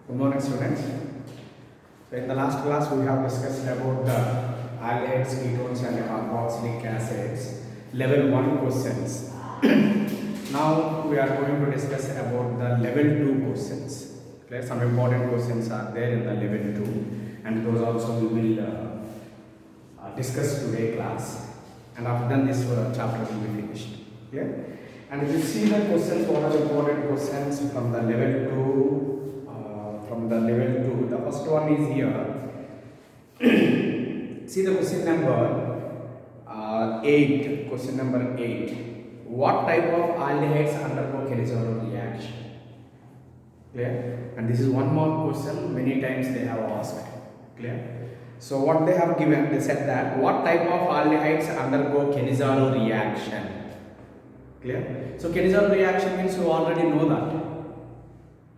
Good morning, students. So, in the last class, we have discussed about the aldehydes, ketones, and carboxylic acids, level 1 questions. Now, we are going to discuss about the level 2 questions. Okay? Some important questions are there in the level 2, and those also we will discuss today class. And after that, this chapter will be finished. Okay? And if you see the questions, what are the important questions from the level 2? From the level 2, the first one is here. See the question number 8. Question number 8. What type of aldehydes undergo Kelizono reaction? Clear? And this is one more question. Many times they have asked. Clear? So what they have given, they said that what type of aldehydes undergo Kelizono reaction? Clear? So Kelizono reaction means you already know that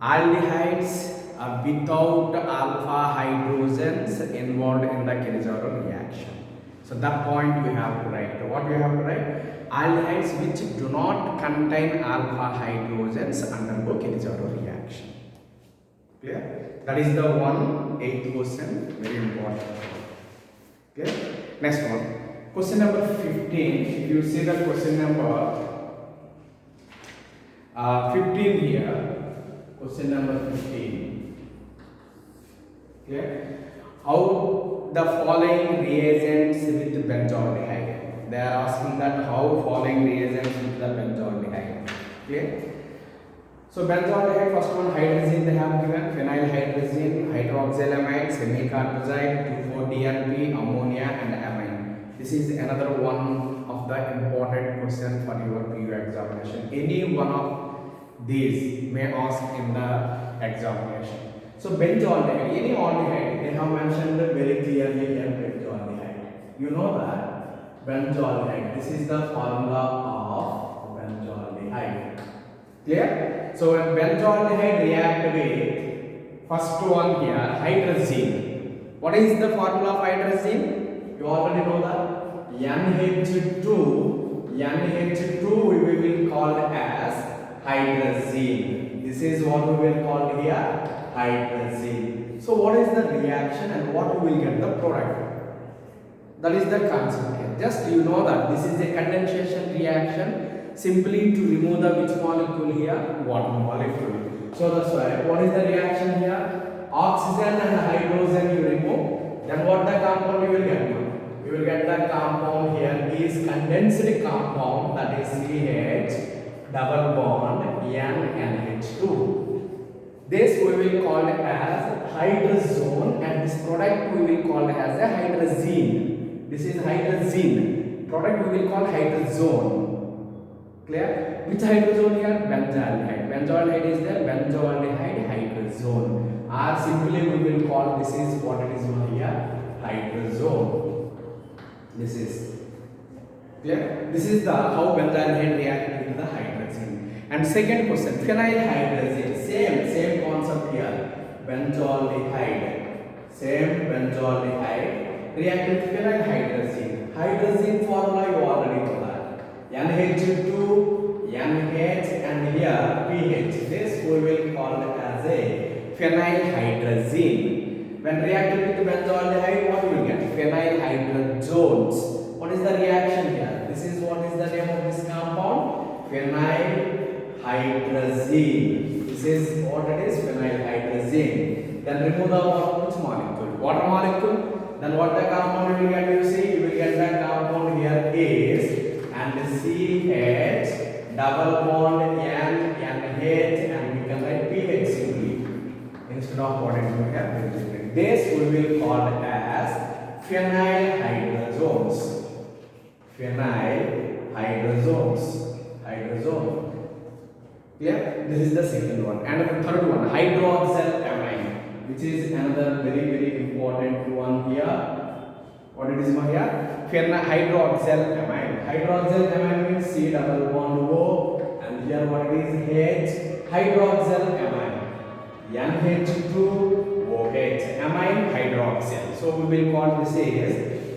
aldehydes without alpha hydrogens involved in the Kelizono reaction. So that point we have to write. What we have to write? Aldehydes which do not contain alpha hydrogens undergo Kelizono reaction. Clear? That is the 8th question. Very important. Clear? Next one. Question number 15. If you see the question number 15 here. Question number 15. Okay. How the following reagents with benzaldehyde? They are asking that how following reagents with the benzaldehyde. Okay. So benzaldehyde, first one hydrazine they have given, phenylhydrazine, hydroxylamide, semicarbazide, 2,4-DNP, ammonia and amine. This is another one of the important question for your PU examination. Any one of these may ask in the examination. So benzaldehyde, any aldehyde, they have mentioned very clearly here benzaldehyde. You know that benzaldehyde, this is the formula of benzaldehyde. Clear? So when benzaldehyde react with first one here, hydrazine. What is the formula of hydrazine? You already know that NH2 we will call as hydrazine. This is what we will call here hydrazine. So what is the reaction and what we will get the product? That is the concept here. Just you know that this is a condensation reaction. Simply to remove the which molecule here? Water molecule. So that's why what is the reaction here? Oxygen and hydrogen you remove. Then what the compound you will get now? You will get the compound here is condensed compound, that is CH double bond NH2. This we will call as hydrazone and this product we will call as a hydrazine. This is hydrazine. Product we will call hydrazone. Clear? Which hydrazone here? Benzaldehyde. Benzaldehyde is there. Benzaldehyde hydrazone. Or simply we will call this is what it is here? Hydrazone. This is clear. This is the how benzaldehyde reacts with the hydrazine. And second question, phenylhydrazine. Same concept here. Benzaldehyde. Same benzaldehyde react with phenylhydrazine. Hydrazine formula you already know that. NH2, NH and here pH. This we will call as a phenylhydrazine. When reacted with benzaldehyde, what we will get? Phenylhydrozones. What is the reaction here? This is what is the name of this compound? Phenylhydrazine. This is what it is, phenylhydrazine. Then remove the which molecule? Water molecule. Then what the compound you will get? You see, you will get the compound here is and CH double bond N NH and we can write pH simply instead of what it is we have. This we will call as phenylhydrozones. Hydrazone. Clear? This is the second one. And the third one, hydroxylamide, which is another very important one here. What it is here? Hydroxylamide. Hydroxylamide means C double bond O and here what it is H. Hydroxylamide. NH2 OH. Amine hydroxyl. So we will call this as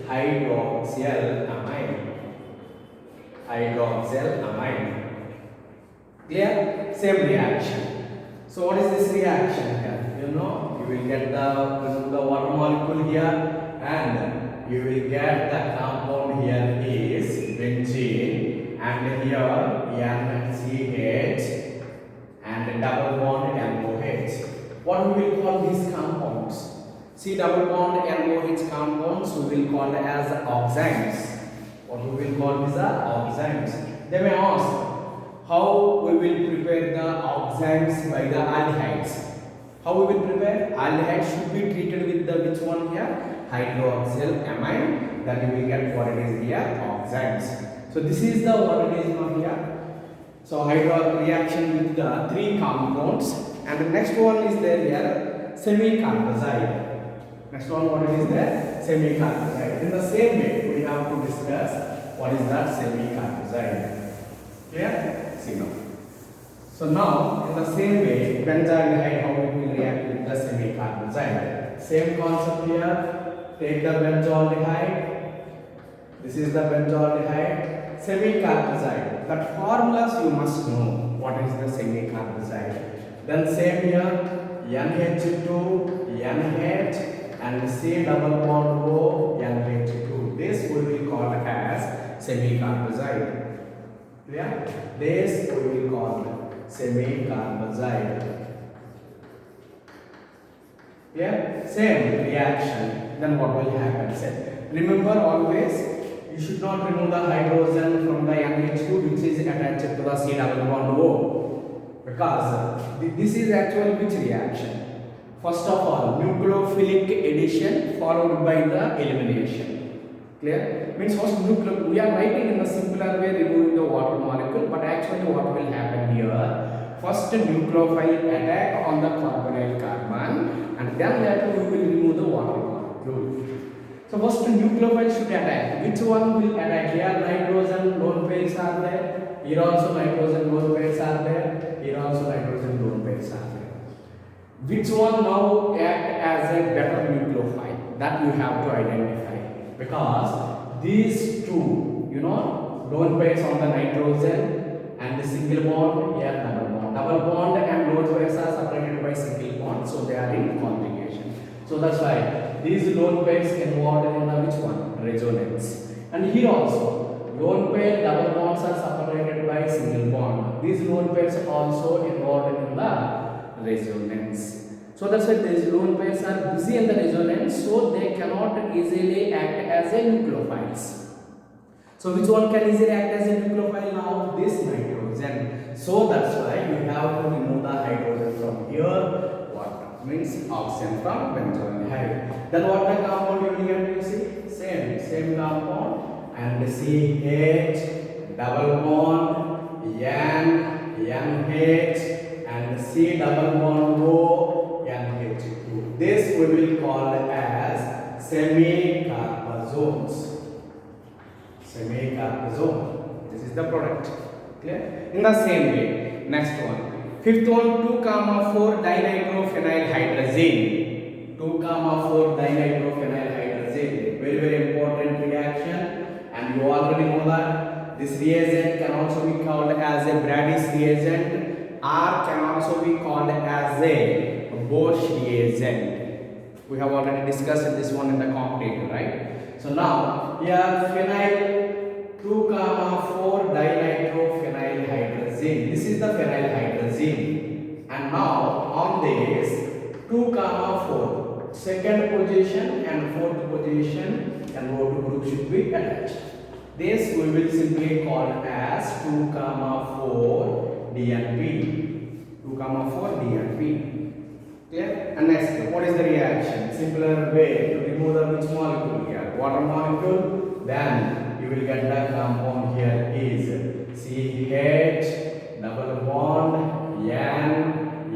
hydroxylamide. Clear? Same reaction. So what is this reaction here? You you know, you will get the water molecule here, and you will get the compound here is benzene, and here NCH and double bond NOH. What we will call these compounds? See, double bond NOH compounds we will call as oxides. What we will call these are oxides. They may ask how we will prepare the oxides by the aldehydes. How we will prepare? Aldehyde should be treated with the which one here? Hydroxyl amine. Then you will get what it is here? Oxides. So this is the what it is now here. So hydro reaction with the three compounds, and the next one is there here semi-carbazide. Next one what it is there? Semi-carbazide. In the same way we have to discuss what is that semi-carbazide. Clear? See now. So now in the same way benzaldehyde, how it will react with the semi-carbazide. Same concept here. Take the benzaldehyde. This is the benzaldehyde. Semi-carbazide. That formulas you must know. What is the semi-carbazide? Then same here, NH2, NH, and C double bond O, NH2. This we will call as semi-carbazide. Clear? This we will call semi-carbazide. Clear? Same reaction. Then what will happen? Remember always, you should not remove the hydrogen from the NH2 which is attached to the C double bond O, because this is actually which reaction? First of all, nucleophilic addition followed by the elimination. Clear? Means first we are writing in a simpler way, removing the water molecule, but actually what will happen here? First nucleophile attack on the carbonyl carbon, and then later we will remove the water molecule. So first nucleophile should attack. Which one will attack? Here nitrogen lone pairs are there. Here also nitrogen lone pairs are there. Here also nitrogen lone pairs are there. Which one now act as a better nucleophile? That you have to identify. Because these two, you know, lone pairs on the nitrogen and the single bond, here double bond. Double bond and lone pairs are separated by single bond, so they are in conjugation. So that's why these lone pairs involved in the which one? Resonance. And here also, lone pair double bonds are separated by single bond. These lone pairs are also involved in the resonance. So that's why these lone pairs are busy in the resonance, so they cannot easily act as a nucleophiles. So which one can easily act as a nucleophile now? This nitrogen. So that's why you have to remove the hydrogen from here. Means oxygen from benzaldehyde. Then what the compound you will get? You see same compound, and CH double bond NH and C double bond O NH2. This we will call as semi-carbazones. Semi-carbazone. This is the product. Clear? In the same way, next one. Fifth one, 2,4 dinitrophenylhydrazine. 2,4 dinitrophenylhydrazine. Very important reaction, and you already know that this reagent can also be called as a Brady's reagent, or can also be called as a Bosch reagent. We have already discussed this one in the competitor, right? So now here phenyl 2,4 dinitrophenylhydrazine. This is the phenylhydrazine, and now on this 2,4 second position and fourth position and O2 group should be attached. This we will simply call as 2,4 DNP. 2,4 DNP. Clear? And next, what is the reaction? Simpler way to remove the which molecule here? Water molecule. Then you will get the compound here is CH double bond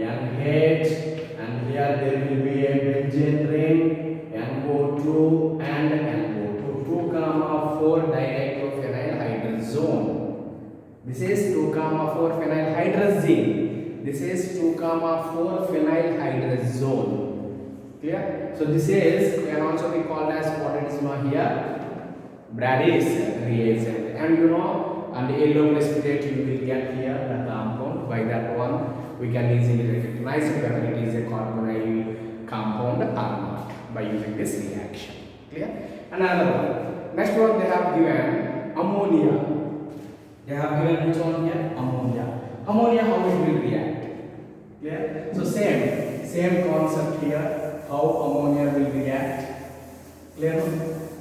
NH, and here there will be a benzene ring NO2 and NO2. 2,4 dinitrophenylhydrazone. This is 2,4 phenylhydrazine. This is 2,4 phenylhydrazone. Clear? So this is can also be called as what it is now here, Brady's reagent. And you know, and the yellow precipitate you will get here the compound. By that one we can easily recognize whether it is a carbonyl this reaction. Clear? Another one. Next one, they have given ammonia. They have given which one here? Ammonia. Ammonia, how it will react? Clear? So same concept here. How ammonia will react? Clear?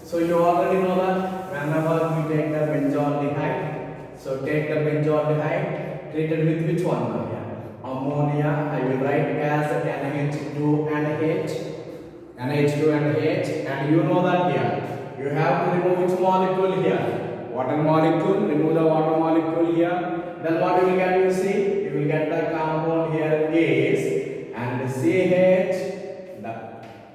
So you already know that whenever we take the benzaldehyde, so take the benzaldehyde treated with which one now here? Ammonia. I will write as NH2 and H, NH2 and H, and you know that here you have to remove which molecule here? Water molecule. Remove the water molecule here. Then what you will get? You see, you will get the compound here is and CH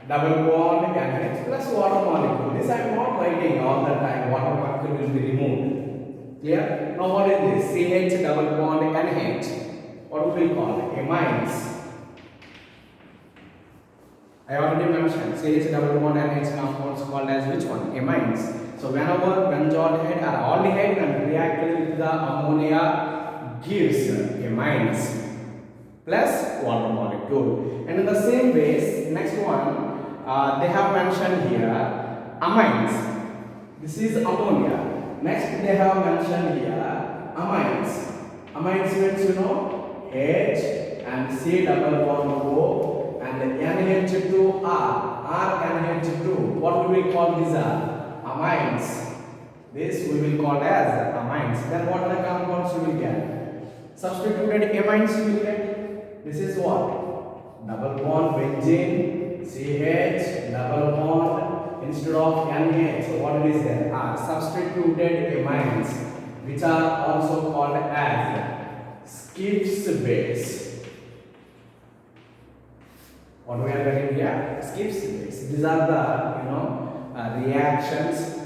double bond NH plus water molecule. This I am not writing all the time. Water molecule will be removed. Clear? Now what is this? CH double bond NH. What we will call it? Amines. I already mentioned CH double bond NH compounds called as which one? Amines. So whenever benzaldehyde or aldehyde can react with the ammonia gives amines plus water molecule. And in the same way, next one they have mentioned here amines. This is ammonia. Next they have mentioned here amines. Amines means you know H and C double bond O and NH2 R NH2. What we will call these are? Amines. This we will call as amines. Then what the compounds we will get? Substituted amines we will get. This is what? Double bond benzene, CH, double bond instead of NH. So what is there? Are substituted amines, which are also called as Skips base. What we are getting here? Skips base. These are the reactions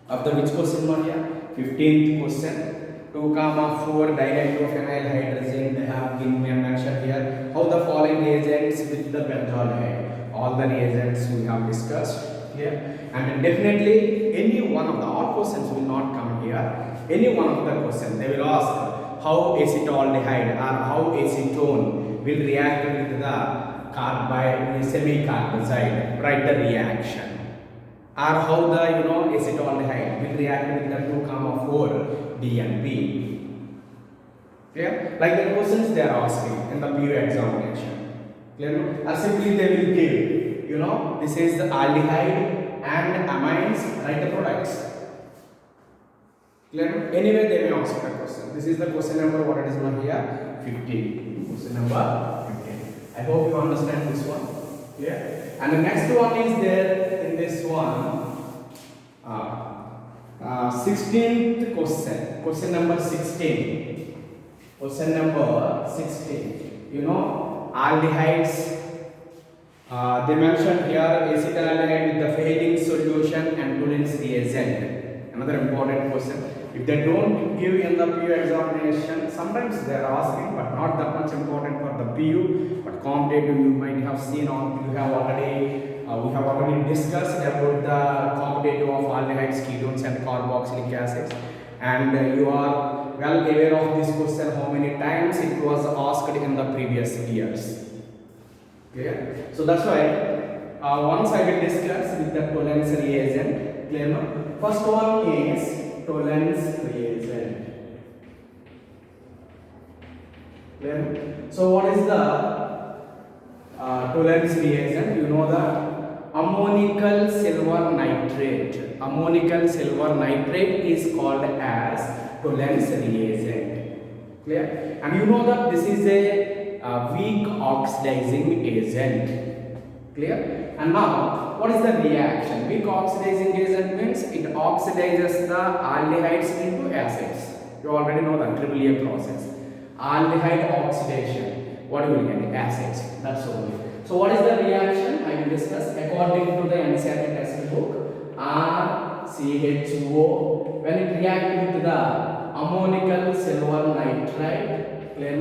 of the which question one here? 15th question. 2,4 dihydrophenyl hydrazine they have been mentioned here. How the following reagents with the benzaldehyde? All the reagents we have discussed here. And definitely any one of the all questions will not come here. Any one of the questions they will ask how acetaldehyde or how acetone will react with the semi-carbazide. Write the reaction. Or how the acetaldehyde will react with the 2,4 DNP. Clear? Like the questions they are asking in the PU examination. Clear? Or simply they will give, this is the aldehyde and amines, write the products. Clear? Anyway, they may ask the question. This is the question number, what it is now here? 15. Question number 15. I hope you understand this one. Clear? And the next one is there in this one. 16th question. Question number 16. Question number 16. Aldehydes. They mentioned here acetaldehyde with the failing solution and Tollen's reagent. Another important question. If they don't give in the PU examination, sometimes they are asking, but not that much important for the PU. But competitive, you might have seen on. We have already discussed about the competitive of aldehydes, ketones, and carboxylic acids. And you are well aware of this question. How many times it was asked in the previous years? Clear? So that's why once I will discuss with the Tollen's reagent. Clear? First one is Tollen's reagent. Clear? So what is the Tollen's reagent? You know that ammonical silver nitrate. Ammonical silver nitrate is called as Tollen's reagent. Clear? And you know that this is a weak oxidizing agent. Clear? And now, what is the reaction? Weak oxidizing agent means it oxidizes the aldehydes into acids. You already know the AAA process. Aldehyde oxidation. What do we get? Acids. That's all. So what is the reaction? I will discuss according to the NCERT textbook. RCHO. When it reacts with the ammonical silver nitride. Clear?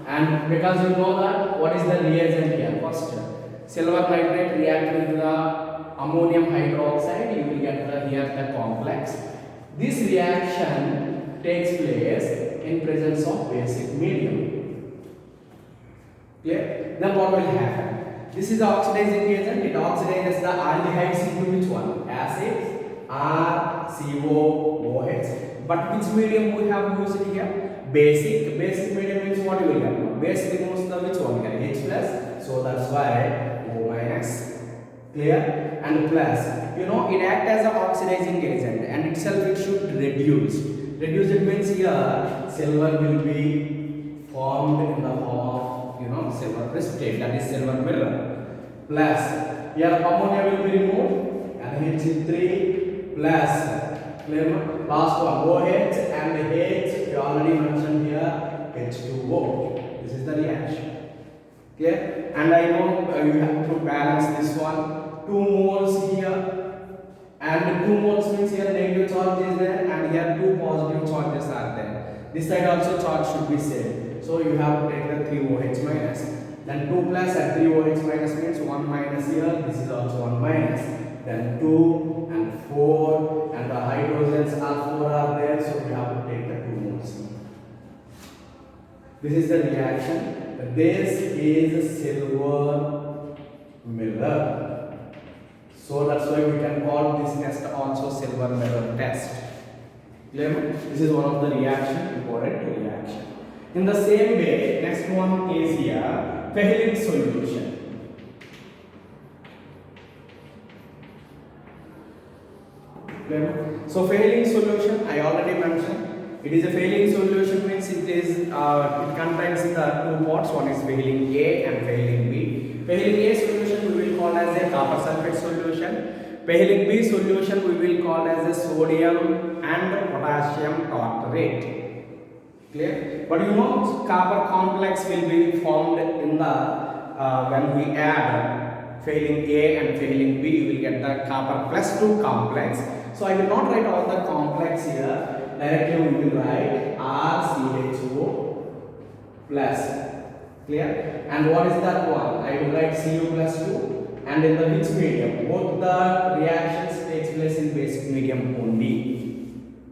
And because you know that, what is the reagent here? First, silver nitrate react with the ammonium hydroxide. You will get here the complex. This reaction takes place in presence of basic medium. Clear? Then what will happen? This is the oxidizing agent. It oxidizes the aldehydes into which one? Acids, RCOOH. But which medium we have used here? Basic. Basic medium means what you will get? Base removes the which one here? H plus. So that's why O minus. Clear? And plus. You know, it acts as an oxidizing agent and itself it should reduce. Reduce it means here silver will be formed in the form of, you know, silver precipitate, that is silver mirror. Plus here ammonia will be removed and H3 plus. Clear? Last one OH and H, we already mentioned here H2O. This is the reaction. Clear? And I know you have to balance this one. 2 moles here and 2 moles means here negative charge is there and here 2 positive charges are there. This side also charge should be same. So you have to take the 3OH minus. Then 2 plus and 3OH minus means 1 minus here. This is also 1 minus. Then 2 and 4 and the hydrogens R4 are there. So we have to take the 2 moles. This is the reaction. This is silver mirror. So that's why we can call this test also silver mirror test. Clear? This is one of the reaction, important reaction. In the same way, next one is here, Fehling solution. Clear? So Fehling solution, I already mentioned. It is a Fehling solution means it is it contains the 2 parts. One is Fehling A and Fehling B. Fehling A solution we will call as a copper sulfate solution. Fehling B solution we will call as a sodium and potassium tartrate. Clear? But you know copper complex will be formed in the when we add Fehling A and Fehling B, you will get the copper plus 2 complex. So I will not write all the complex here. Directly we will write RCHO plus. Clear? And what is that one? I will write Cu plus 2 and in the which medium? Both the reactions takes place in basic medium only.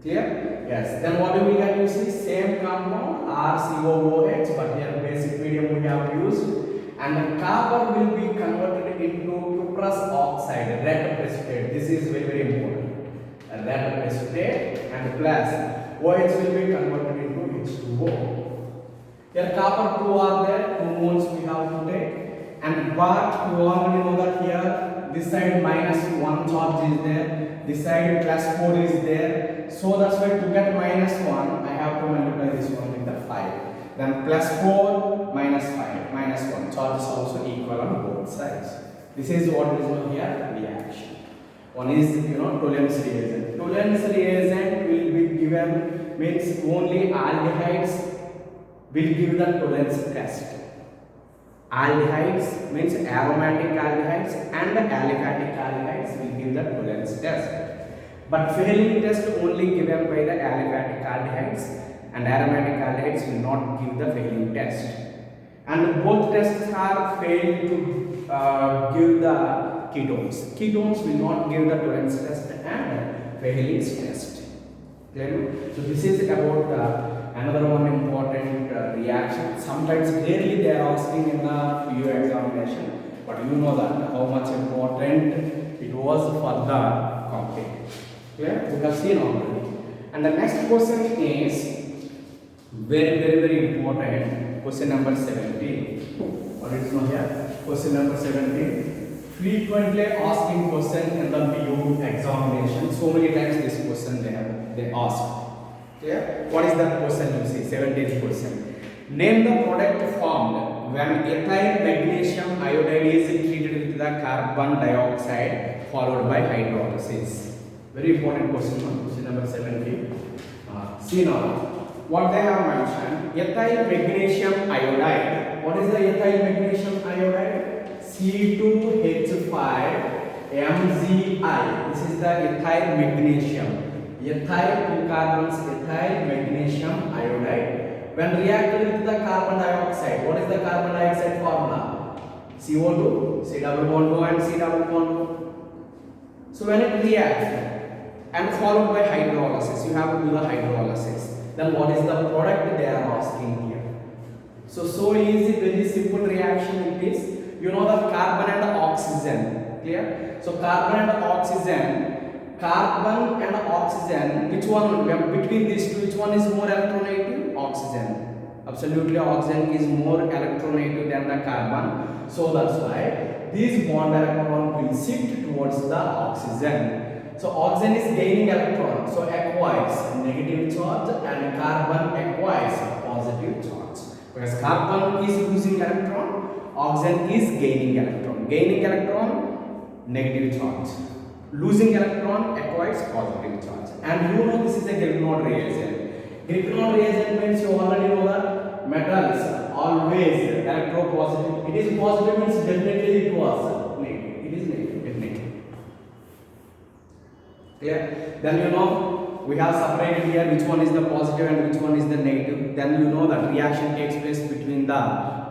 Clear? Yes. Then what do we have used? Same compound RCOOH, but here basic medium we have used, and the copper will be converted into cuprous oxide, red precipitate. This is very, very important. A red precipitate and plus OH will be converted into H2O. Here copper 2 are there, 2 moles we have to take, and but you already know that here this side minus 1 charge is there, this side plus 4 is there. So that's why to get minus 1 I have to multiply this one with the 5. Then plus 4 minus 5 minus 1 charge is also equal on both sides. This is what is known here reaction. One is, you know, Tollens reagent. Tollens reagent will be given means only aldehydes will give the Tollens test. Aldehydes means aromatic aldehydes and aliphatic aldehydes will give the Tollens test. But Fehling test only given by the aliphatic aldehydes and aromatic aldehydes will not give the Fehling test. And both tests are failed to give the ketones. Ketones will not give the Tollens test and Fehling's test. Clear? So this is about another one important reaction. Sometimes rarely they are asking in the PU examination, but you know that how much important it was for the company. Clear? We have seen already. And the next question is very important. Question number 17. What is now here? Question number 17. Frequently asking question in the PU examination. So many times this question they ask. Clear? What is that question you see? 17th question. Name the product formed when ethyl magnesium iodide is treated with the carbon dioxide followed by hydrolysis. Very important question. Question number 17. See now. What they have mentioned, ethyl magnesium iodide. What is the ethyl magnesium iodide? C2H5MgI. This is the ethyl magnesium. Ethyl 2 carbons, ethyl magnesium iodide. When reacted with the carbon dioxide, what is the carbon dioxide formula? CO2, C double bond O and C double bond O. So when it reacts and followed by hydrolysis, you have to do the hydrolysis. Then what is the product they are asking here? So easy, very simple reaction it is. you know the carbon and oxygen. Clear? So carbon and oxygen, which one between these two, which one is more electronegative? Oxygen. Absolutely, oxygen is more electronegative than the carbon. So that's why these bond electron will shift towards the oxygen. So oxygen is gaining electron, so acquires negative charge, and carbon acquires positive charge. Whereas carbon is losing electron, oxygen is gaining electron. Gaining electron, negative charge. Losing electron acquires positive charge. And you know this is a Grignard reagent. Grignard reagent means you already know that metals always electropositive. It is positive means definitely it was negative. It is negative, definitely. Clear? Then you know we have separated here which one is the positive and which one is the negative. Then you know that reaction takes place between the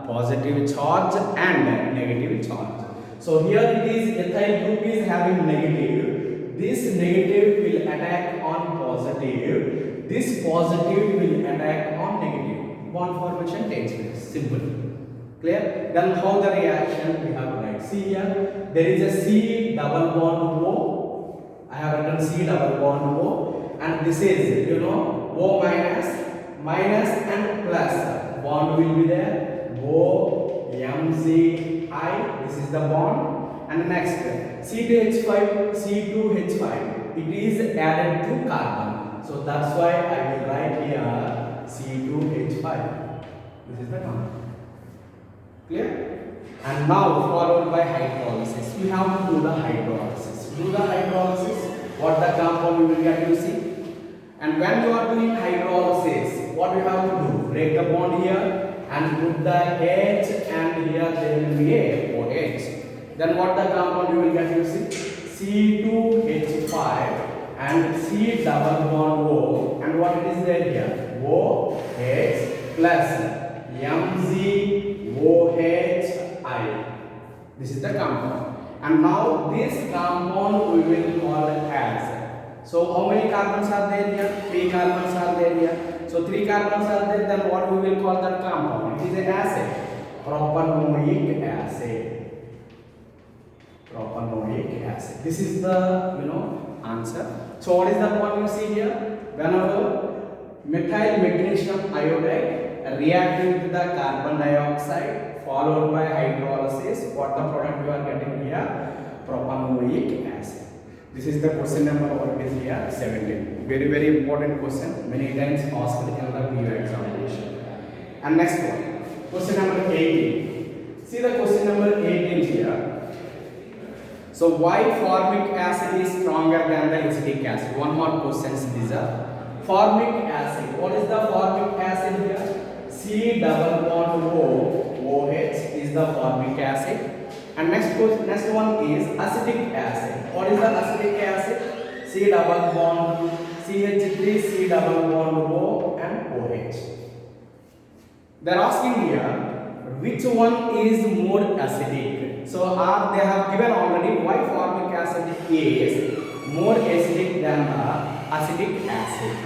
positive charge and negative charge. So here it is ethyl group is having negative. This negative will attack on positive. This positive will attack on negative. Bond formation takes place. Simple. Clear? Then how the reaction we have to write. See here, there is a C double bond O. I have written C double bond O, and this is, you know, O minus and plus. Bond will be there. O MgI. This is the bond. And next C2H5, C2H5. It is added to carbon. So that's why I will write here C2H5. This is the compound. Clear? And now followed by hydrolysis. We have to do the hydrolysis. Do the hydrolysis. What the compound you will get to see. And when you are doing hydrolysis, what you have to do? Break the bond here and put the H, and here there will be a OH. Then what the compound you will get to see? C2H5 and C double bond O, and what it is there here? OH plus MgOHI. This is the compound. And now this compound we will call as. So how many carbons are there here? 3 carbons are there here. So 3 carbons are there, then what we will call that compound? It is an acid. Propanoic acid. Propanoic acid. This is the, you know, answer. So what is the point you see here? Whenever methyl magnesium iodide reacting with the carbon dioxide followed by hydrolysis, what the product you are getting here? Propanoic acid. This is the question number what is here 17. Very important question. Many times asked in the PU examination. And next one, question number 18. See the question number 18 here. So why formic acid is stronger than the acetic acid? One more question. These are formic acid. What is the formic acid here? C double bond O, OH is the formic acid. And next one is acetic acid. What is the acetic acid? C double bond CH3, C double bond O and OH. They are asking here which one is more acidic. So they have given already why formic acid is more acidic than the acetic acid.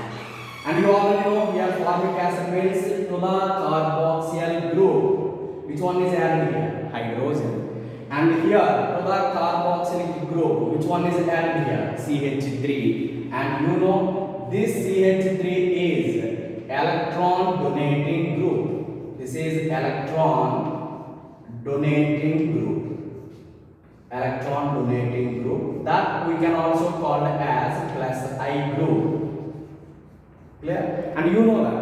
And you already know here formic acid means to the carboxylic group. Which one is added here? Hydrogen. And here to the carboxylic group, which one is added here? CH3. And you know this CH3 is electron donating group. This is electron donating group. Electron donating group. That we can also call as plus I group. Clear? And you know that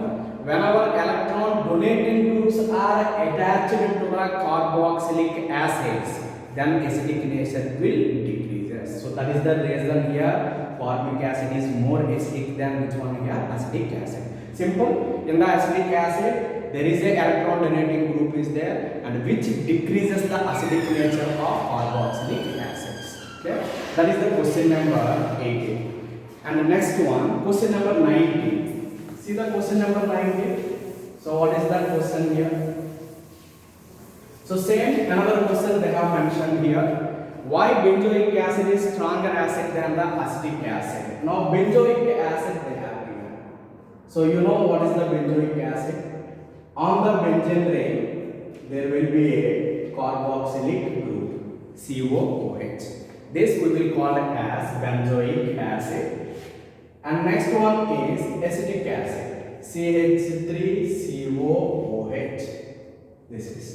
whenever electron donating groups are attached to the carboxylic acids, then acidic nature will decrease. So that is the reason here formic acid is more acidic than which one here? Acetic acid. Simple. In the acetic acid, there is a electron donating group is there, and which decreases the acidic nature of carboxylic acids. Okay? That is the question number 18. And the next one, question number 19. See the question number 19. So what is that question here? So same another question they have mentioned here. Why benzoic acid is stronger acid than the acetic acid? Now benzoic acid they have here. So you know what is the benzoic acid? On the benzene ring there will be a carboxylic group, COOH. This we will call as benzoic acid. And next one is acetic acid, CH3COOH. This is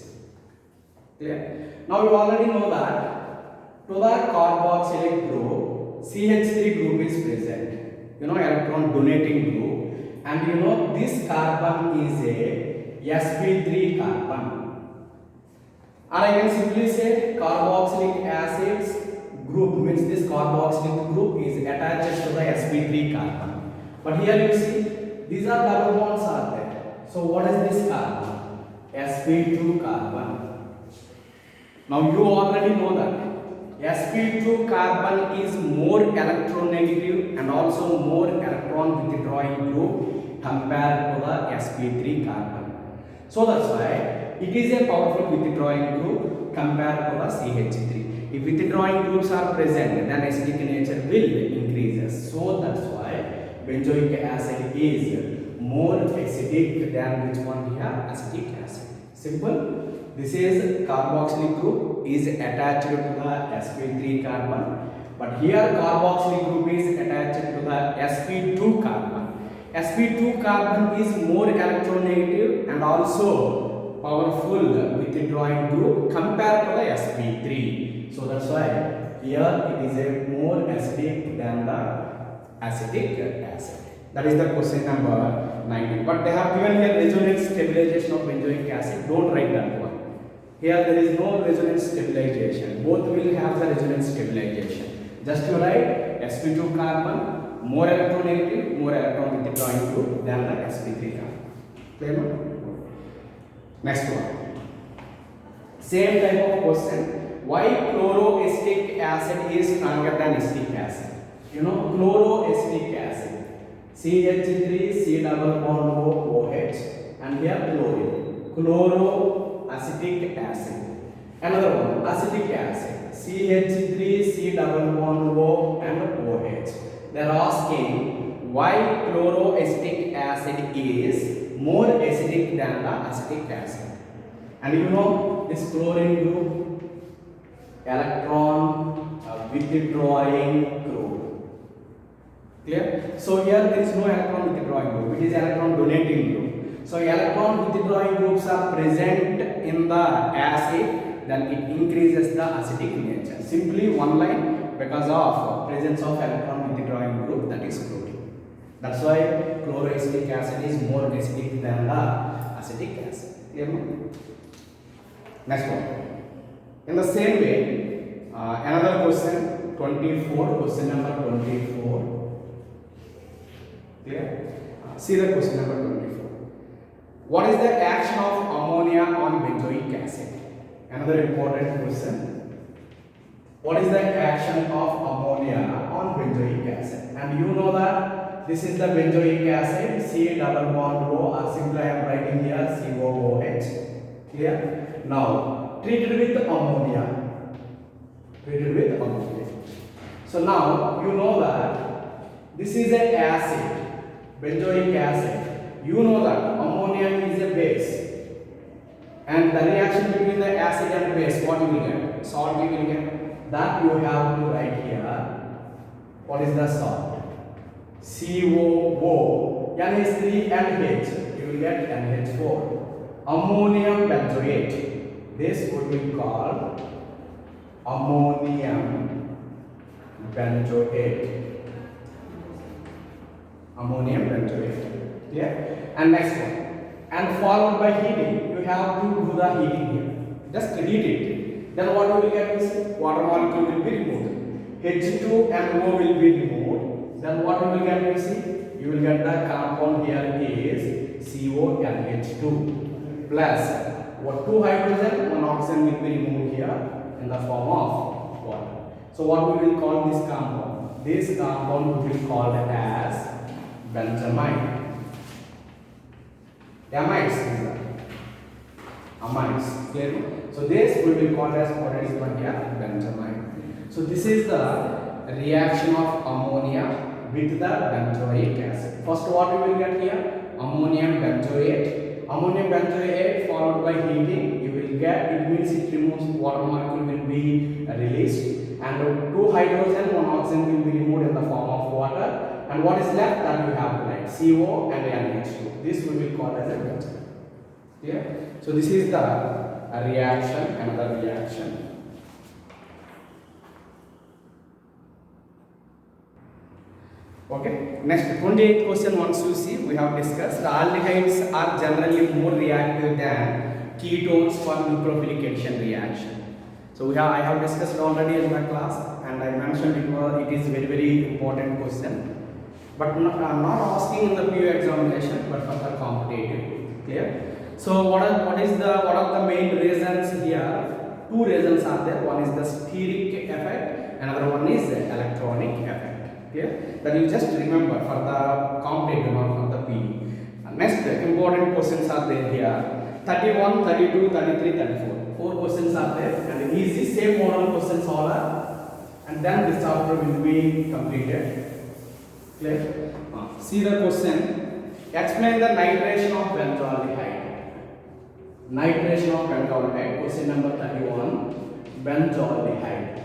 clear. Now you already know that to the carboxylic group, CH3 group is present. You know, electron donating group, and you know this carbon is a sp3 carbon. And I can simply say carboxylic acids group means this carboxylic group is attached to the sp3 carbon. But here you see these are double bonds are there. So what is this carbon? sp2 carbon. Now you already know that sp2 carbon is more electronegative and also more electron withdrawing group compared to the sp3 carbon. So that's why it is a powerful withdrawing group compared to the CH3. If withdrawing groups are present, then acidic nature will increases. So that's why benzoic acid is more acidic than which one here? Acetic acid. Simple. This is carboxylic group is attached to the sp3 carbon, but here carboxylic group is attached to the sp2 carbon. sp2 carbon is more electronegative and also powerful withdrawing group compared to the sp3. So that's why here it is a more acidic than the acetic acid. That is the question number 19. But they have given here resonance stabilization of benzoic acid. Don't write that one. Here there is no resonance stabilization. Both will have the resonance stabilization. Just to write sp2 carbon more electronegative, more electron withdrawing group than the sp3 carbon. Clear? Next one. Same type of question. Why chloroacetic acid is stronger than acetic acid? You know, chloroacetic acid. CH3 C double bond OH and here chlorine. Chloroacetic acid. Another one, acetic acid. CH3 C double bond O and OH. They are asking why chloroacetic acid is more acidic than the acetic acid. And you know this chlorine group, electron withdrawing group. Clear? So here there is no electron withdrawing group, it is electron donating group. So electron withdrawing groups are present in the acid, then it increases the acidic nature. Simply one line, because of presence of electron withdrawing group, that is chlorine. That's why chloroacetic acid is more acidic than the acetic acid. Clear? Next one. In the same way, another question, 24, question number 24. Clear? See the question number 24. What is the action of ammonia on benzoic acid? Another important question. What is the action of ammonia on benzoic acid? And you know that this is the benzoic acid, C double bond O, or simply I am writing here COOH. Clear? Now, treated with ammonia. Treated with ammonia. So now you know that this is an acid, benzoic acid. You know that ammonia is a base. And the reaction between the acid and base, what you will get? Salt you will get. That you have to write here. What is the salt? COO. NH3 and H. You will get NH4. Ammonium benzoate. This would be called ammonium benzoate. Ammonium benzoate. Yeah. And next one. And followed by heating. You have to do the heating here. Just heat it. Then what you will get is water molecule will be removed. H2 and O will be removed. Then what you will get is you will get the compound here is CONH2 plus what 2 hydrogen, 1 oxygen will be removed here in the form of water. So what we will call this compound? This compound we will call as benzamide. Amides, amides, clear? So this we will call as what is one here, benzamide. So this is the reaction of ammonia with the benzoic acid. First what we will get here? Ammonium benzoate. Ammonium benzoate followed by heating, you will get, it means it removes water molecule will be released, and 2 hydrogen, 1 oxygen will be removed in the form of water. And what is left that we have to write CO and NH2. This we will call as a benzene. Yeah. So this is the reaction, another reaction. Okay. Next 28th question. Once you see, we have discussed the aldehydes are generally more reactive than ketones for nucleophilic addition reaction. So I have discussed already in my class, and I mentioned it is very important question. But not asking in the PU examination, but for the competitive. Clear? So what are the main reasons here? 2 reasons are there. One is the steric effect, another one is the electronic effect. Clear? That you just remember for the competitive, not for the PU. Next important questions are there here. 31, 32, 33, 34. 4 questions are there, and easy same model questions all are, and then this chapter will be completed. Clear? See the question. Explain the nitration of benzaldehyde. Nitration of benzaldehyde. Question number 31. Benzaldehyde.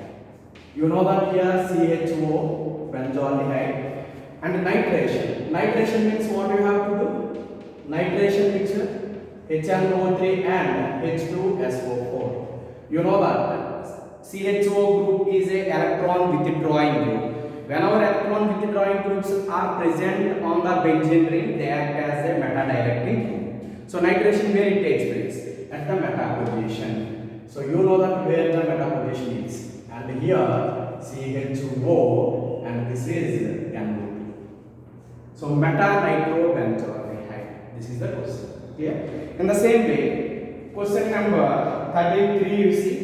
You know that here CHO, benzaldehyde, and nitration. Nitration means what you have to do? Nitration mixture HNO3 and H2SO4. You know that CHO group is a electron withdrawing group. Whenever electron withdrawing groups are present on the benzene ring, they act as a meta-directing group. So nitration where it takes place? At the meta position. So you know that where the meta position is. And here CHO and this is NO2. So meta-nitrobenzaldehyde. This is the question. Clear? In the same way, question number 33 you see.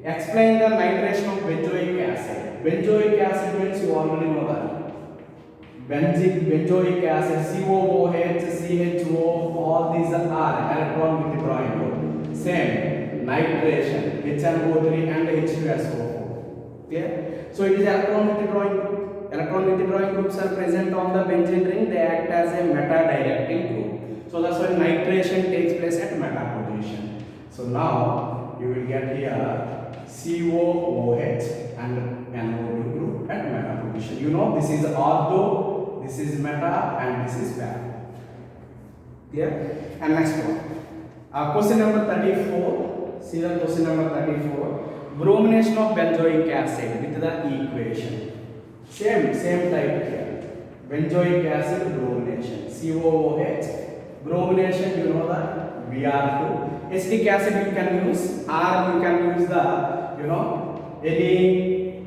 Explain the nitration of benzoic acid. Benzoic acid means you already know that. Benzoic acid, COOH, CHO, all these are electron withdrawing group. Same nitration, HNO3 and H2SO4. Clear? So it is electron withdrawing group. Electron withdrawing groups are present on the benzene ring. They act as a meta-directing group. So that's why nitration takes place at meta position. So now you will get here COOH and NO2 group at meta position. You know this is ortho, this is meta, and this is para. Clear? And next one. Question number 34. See the question number 34. Bromination of benzoic acid with the equation. Same type here. Benzoic acid bromination. COOH. Bromination, you know that Br2. Acetic acid you can use, or you can use the any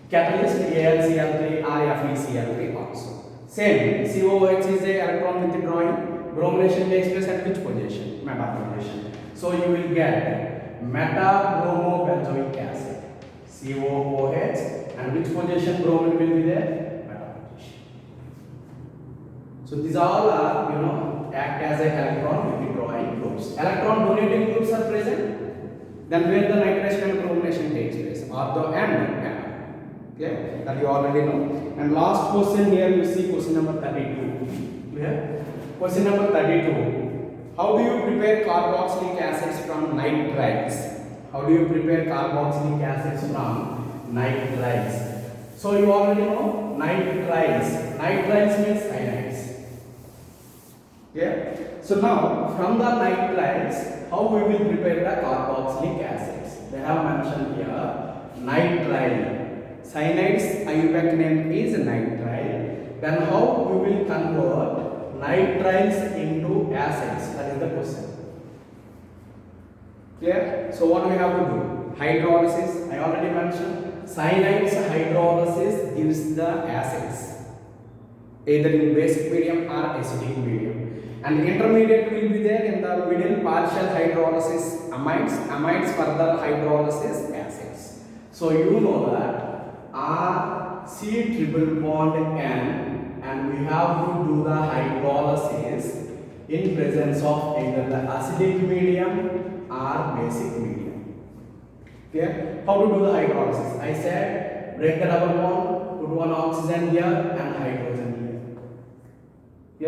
catalyst AlCl3 or FeCl3 also. Same, COOH is a electron withdrawing. Bromination takes place at which position? Meta position. So you will get meta-bromobenzoic acid, COOH, and which position bromine will be there? Meta position. So these all are act as a electron withdrawing groups. Electron donating groups are present. Then where the nitration and bromination takes place, ortho and para. Okay, that you already know. And last question here you see question number 32. Clear? Question number 32. How do you prepare carboxylic acids from nitrites? How do you prepare carboxylic acids from nitrites? So you already know nitrites. Nitrites means iodides. Yeah. So now from the nitrites, how we will prepare the carboxylic acids? They have mentioned here nitrile. Cyanide's IUPAC name is nitrile. Then how we will convert nitriles into acids? That is the question. Clear? So what we have to do? Hydrolysis. I already mentioned. Cyanide's hydrolysis gives the acids, either in basic medium or acidic medium. And intermediate will be there in the middle, partial hydrolysis amides, amides further hydrolysis acids. So you know that R C triple bond N, and we have to do the hydrolysis in presence of either the acidic medium or basic medium. Okay? How to do the hydrolysis? I said break the double bond, put one oxygen here and hydrogen here.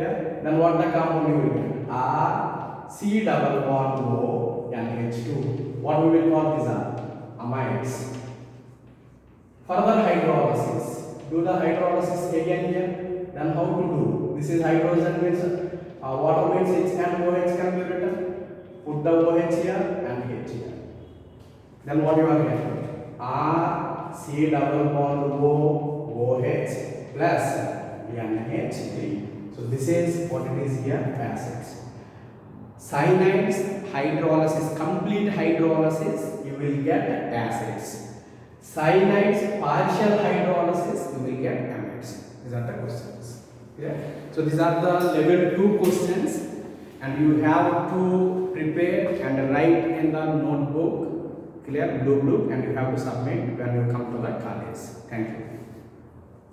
Yeah, then what the compound you will get? R C double bond O NH2. What we will call these are amides. Further hydrolysis. Do the hydrolysis again here. Then how to do? This is hydrogen means water means H and OH can be written. Put the OH here and H here. Then what you are getting? R C double bond O OH plus NH3. So this is what it is here, acids. Cyanides hydrolysis, complete hydrolysis, you will get acids. Cyanides partial hydrolysis, you will get amides. These are the questions. Yeah. So these are the level 2 questions, and you have to prepare and write in the notebook, clear, blue book, and you have to submit when you come to the college. Thank you.